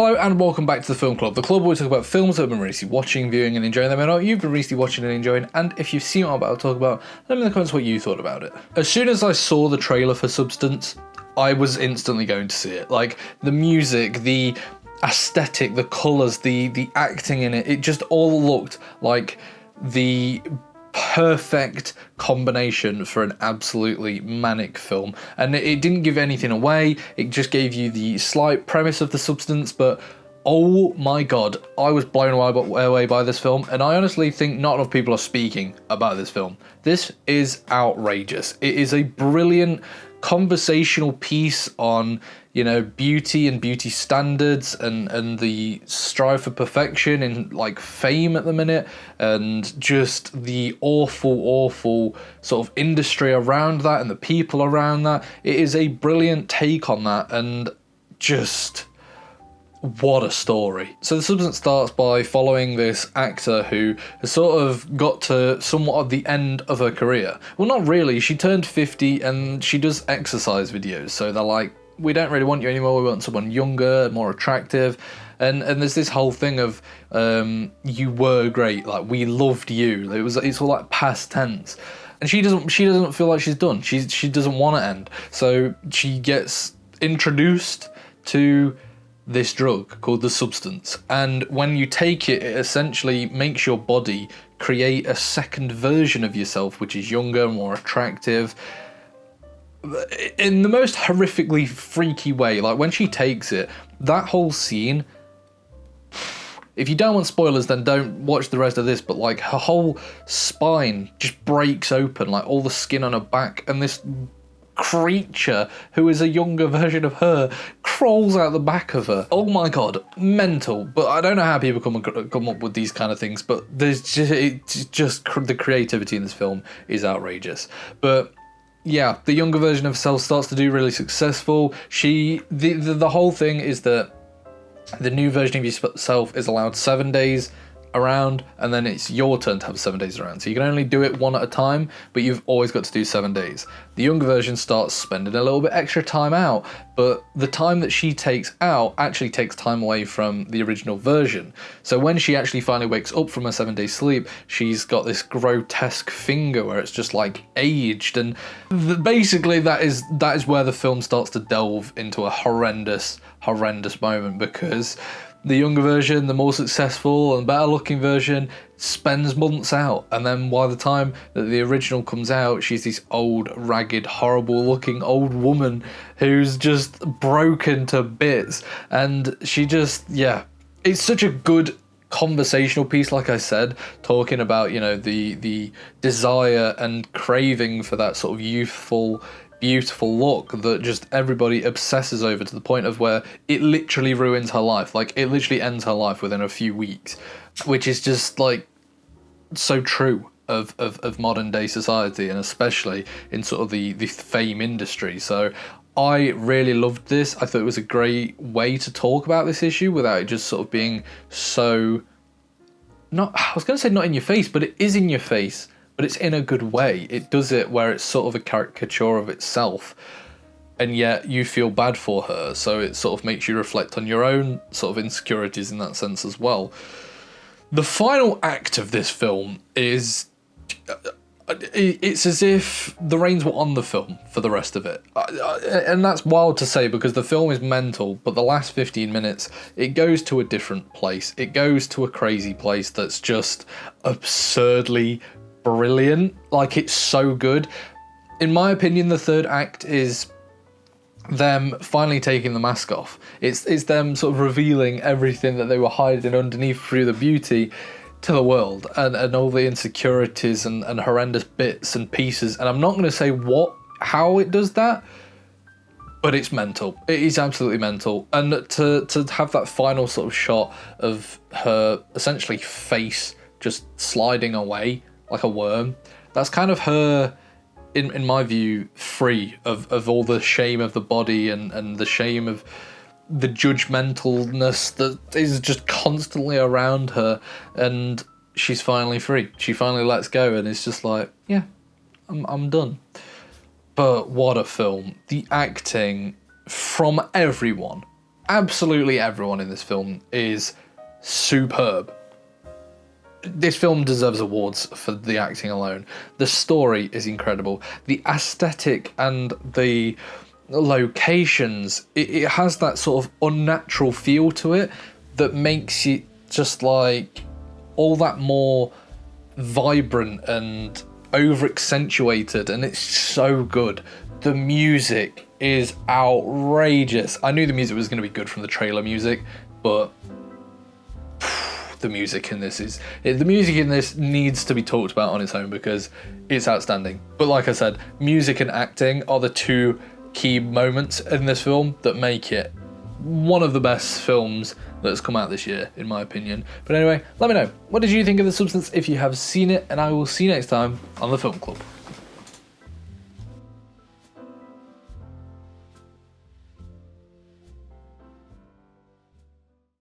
Hello and welcome back to the Film Club, the club where we talk about films that we've been recently watching, viewing and enjoying them, and what you've been recently watching and enjoying, and if you've seen what I'm about to talk about, let me know in the comments what you thought about it. As soon as I saw the trailer for Substance, I was instantly going to see it. Like, the music, the aesthetic, the colours, the acting in it, it just all looked like the perfect combination for an absolutely manic film, and it didn't give anything away. It just gave you the slight premise of the Substance, but oh my god, I was blown away by this film, and I honestly think not enough people are speaking about this film. This is outrageous. It is a brilliant conversational piece on, you know, beauty and beauty standards and the strive for perfection in like fame at the minute, and just the awful sort of industry around that and the people around that. It is a brilliant take on that, and just what a story. So The Substance starts by following this actor who has sort of got to somewhat of the end of her career. Well, not really. She turned 50 and she does exercise videos. So they're like, we don't really want you anymore. We want someone younger, more attractive. And there's this whole thing of, you were great. Like, we loved you. It's all like past tense. And she doesn't feel like she's done. She doesn't want to end. So she gets introduced to this drug called the Substance, and when you take it, it essentially makes your body create a second version of yourself, which is younger, more attractive, in the most horrifically freaky way. Like, when she takes it, that whole scene, if you don't want spoilers, then don't watch the rest of this, but like, her whole spine just breaks open, like all the skin on her back, and this creature who is a younger version of her crawls out the back of her. Oh my god, mental. But I don't know how people come up with these kind of things, but there's just the creativity in this film is outrageous. But yeah, the younger version of herself starts to do really successful. The whole thing is that the new version of yourself is allowed 7 days around, and then it's your turn to have 7 days around. So you can only do it one at a time, but you've always got to do 7 days. The younger version starts spending a little bit extra time out, but the time that she takes out actually takes time away from the original version. So when she actually finally wakes up from her 7 day sleep, she's got this grotesque finger where it's just like aged, and basically that is where the film starts to delve into a horrendous moment, because the younger version, the more successful and better looking version, spends months out, and then by the time that the original comes out, she's this old, ragged, horrible looking old woman who's just broken to bits. And she just, yeah, it's such a good conversational piece, like I said, talking about, you know, the desire and craving for that sort of youthful, beautiful look that just everybody obsesses over, to the point of where it literally ruins her life. Like, it literally ends her life within a few weeks, which is just like so true of modern day society, and especially in sort of the fame industry. So I really loved this. I thought it was a great way to talk about this issue without it just sort of being so, I was going to say not in your face, but it is in your face, but it's in a good way. It does it where it's sort of a caricature of itself, and yet you feel bad for her, so it sort of makes you reflect on your own sort of insecurities in that sense as well. The final act of this film is, it's as if the reins were on the film for the rest of it. And that's wild to say, because the film is mental, but the last 15 minutes, it goes to a different place. It goes to a crazy place that's just absurdly brilliant. Like, it's so good. In my opinion, the third act is them finally taking the mask off. It's them sort of revealing everything that they were hiding underneath through the beauty to the world, and all the insecurities and horrendous bits and pieces. And I'm not going to say how it does that, but it's mental. It is absolutely mental. And to have that final sort of shot of her essentially face just sliding away like a worm, that's kind of her, in my view, free of all the shame of the body and the shame of the judgmentalness that is just constantly around her, and she's finally free. She finally lets go, and it's just like, yeah, I'm done. But what a film. The acting from everyone absolutely everyone in this film is superb. This film deserves awards for the acting alone. The story is incredible. The aesthetic and the locations, it has that sort of unnatural feel to it that makes it just like all that more vibrant and over accentuated, and it's so good. The music is outrageous. I knew the music was going to be good from the trailer music, but the music in this needs to be talked about on its own because it's outstanding. But like I said, music and acting are the two key moments in this film that make it one of the best films that's come out this year, in my opinion. But anyway, let me know, what did you think of The Substance if you have seen it, and I will see you next time on The Film Club.